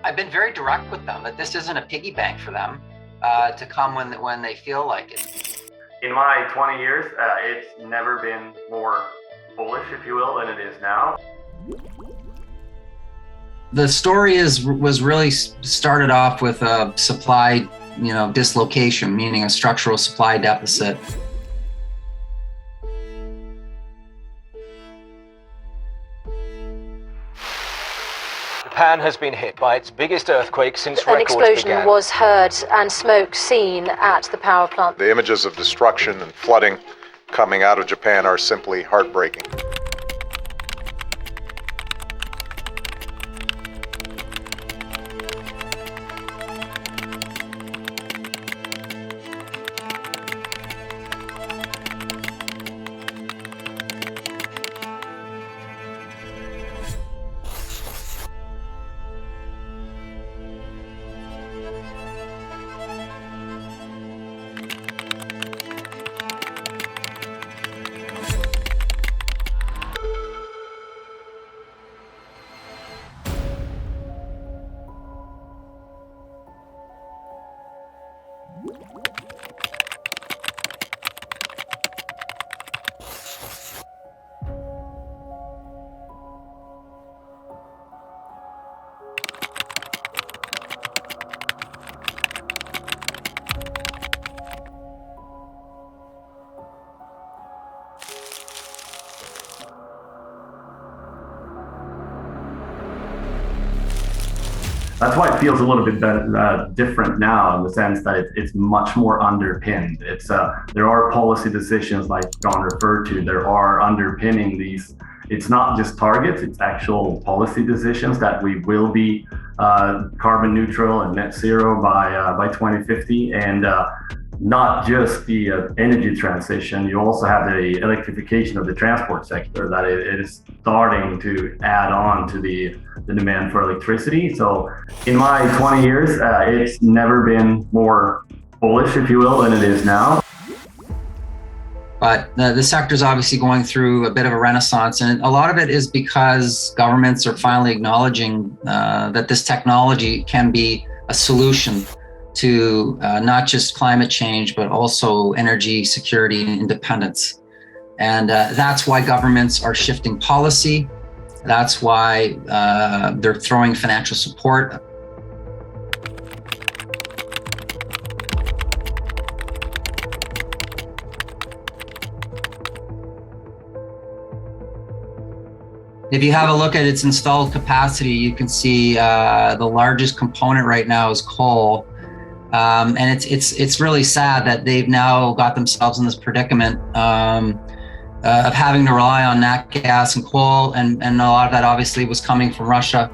I've been very direct with them that this isn't a piggy bank for them to come when they feel like it. In my 20 years, it's never been more bullish, if you will, than it is now. The story was really started off with a supply, dislocation, meaning a structural supply deficit. Japan has been hit by its biggest earthquake since records began. An explosion was heard and smoke seen at the power plant. The images of destruction and flooding coming out of Japan are simply heartbreaking. That's why it feels a little bit better, different now in the sense that it's much more underpinned. There are policy decisions like John referred to. There are underpinning these. It's not just targets, it's actual policy decisions that we will be carbon neutral and net zero by 2050. And not just the energy transition, you also have the electrification of the transport sector that it is starting to add on to the demand for electricity. So in my 20 years, it's never been more bullish, if you will, than it is now. But the sector is obviously going through a bit of a renaissance, and a lot of it is because governments are finally acknowledging that this technology can be a solution to not just climate change, but also energy security and independence. And that's why governments are shifting policy. That's why they're throwing financial support. If you have a look at its installed capacity, you can see the largest component right now is coal. And it's really sad that they've now got themselves in this predicament of having to rely on nat gas and coal, and a lot of that obviously was coming from Russia.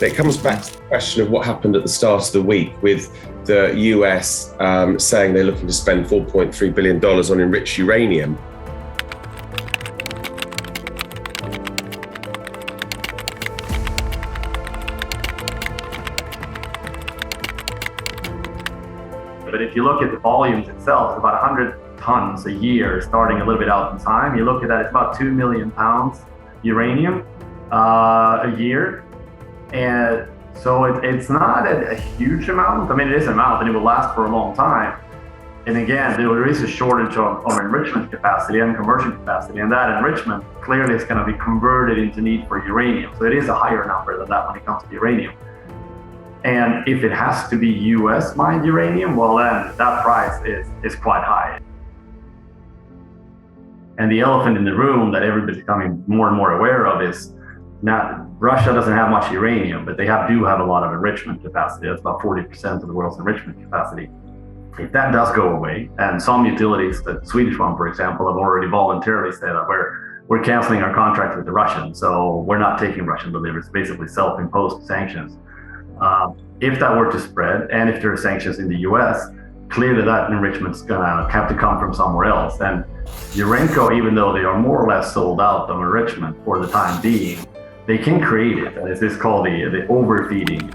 It comes back to the question of what happened at the start of the week with the US saying they're looking to spend $4.3 billion on enriched uranium. But if you look at the volumes itself, it's about 100 tons a year, starting a little bit out in time. You look at that, it's about 2 million pounds uranium a year. And so it's not a huge amount. I mean, it is an amount and it will last for a long time. And again, there is a shortage of enrichment capacity and conversion capacity. And that enrichment clearly is going to be converted into need for uranium. So it is a higher number than that when it comes to uranium. And if it has to be US mined uranium, well then that price is quite high. And the elephant in the room that everybody's becoming more and more aware of is now Russia doesn't have much uranium, but they do have a lot of enrichment capacity. That's about 40% of the world's enrichment capacity. If that does go away, and some utilities, the Swedish one, for example, have already voluntarily said that we're canceling our contract with the Russians, so we're not taking Russian deliveries, basically self-imposed sanctions. If that were to spread, and if there are sanctions in the US, clearly that enrichment's gonna have to come from somewhere else. And Urenco, even though they are more or less sold out of enrichment for the time being, they can create it, and it's called the overfeeding.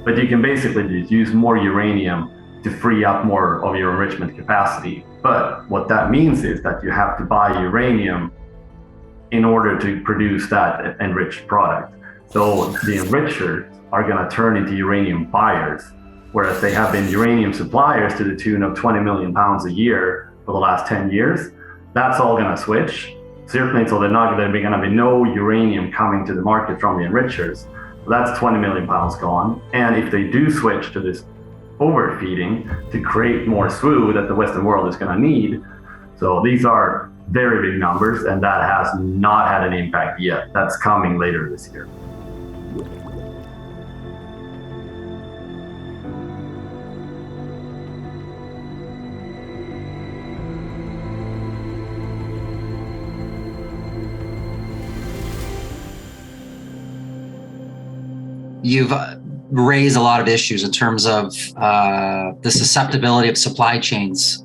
But you can basically just use more uranium to free up more of your enrichment capacity. But what that means is that you have to buy uranium in order to produce that enriched product. So the enrichers are going to turn into uranium buyers, whereas they have been uranium suppliers to the tune of 20 million pounds a year for the last 10 years. That's all going to switch. Certainly, so there's going to be no uranium coming to the market from the enrichers. That's 20 million pounds gone. And if they do switch to this overfeeding to create more SWU that the Western world is going to need, so these are very big numbers, and that has not had an impact yet. That's coming later this year. You've raised a lot of issues in terms of the susceptibility of supply chains,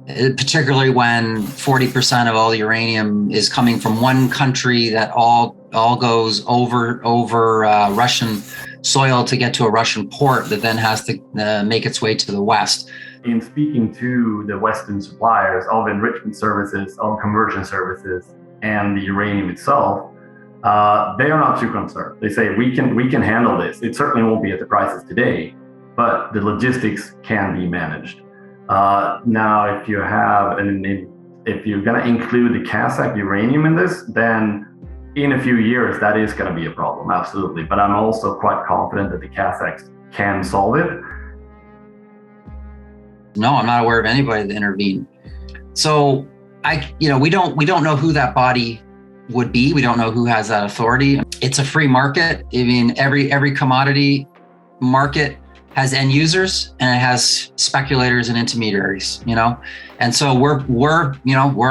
particularly when 40% of all the uranium is coming from one country that all goes over Russian soil to get to a Russian port that then has to make its way to the West. In speaking to the Western suppliers of enrichment services, of conversion services, and the uranium itself, they are not too concerned. They say we can handle this. It certainly won't be at the prices today, but the logistics can be managed. Now, if you're going to include the Kazakh uranium in this, then in a few years that is going to be a problem, absolutely. But I'm also quite confident that the Kazakhs can solve it. No, I'm not aware of anybody that intervened. So we don't know who that body would be. We don't know who has that authority. It's a free market. I mean, every commodity market has end users and it has speculators and intermediaries, and so we're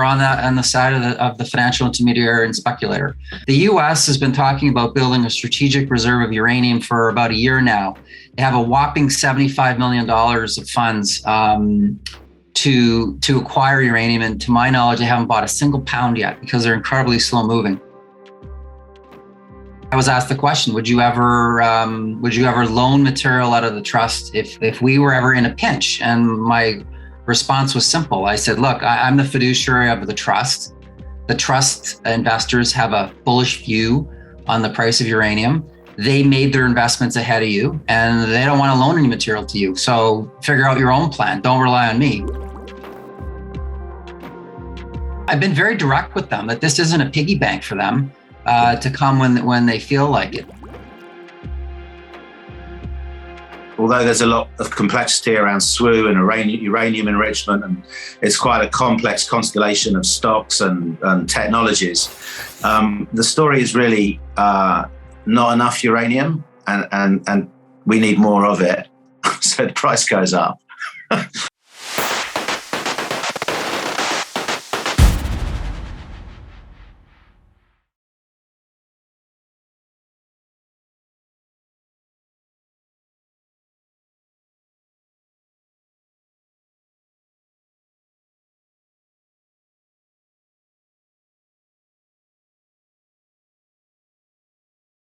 on the side of the financial intermediary and speculator. The US has been talking about building a strategic reserve of uranium for about a year now. They have a whopping $75 million of funds to acquire uranium, and to my knowledge, they haven't bought a single pound yet because they're incredibly slow moving. I was asked the question, would you ever loan material out of the trust if we were ever in a pinch? And my response was simple. I said, look, I'm the fiduciary of the trust. The trust investors have a bullish view on the price of uranium. They made their investments ahead of you, and they don't want to loan any material to you. So figure out your own plan. Don't rely on me. I've been very direct with them that this isn't a piggy bank for them to come when they feel like it. Although there's a lot of complexity around SWU and uranium enrichment, and it's quite a complex constellation of stocks and technologies, the story is really not enough uranium, and we need more of it, so the price goes up.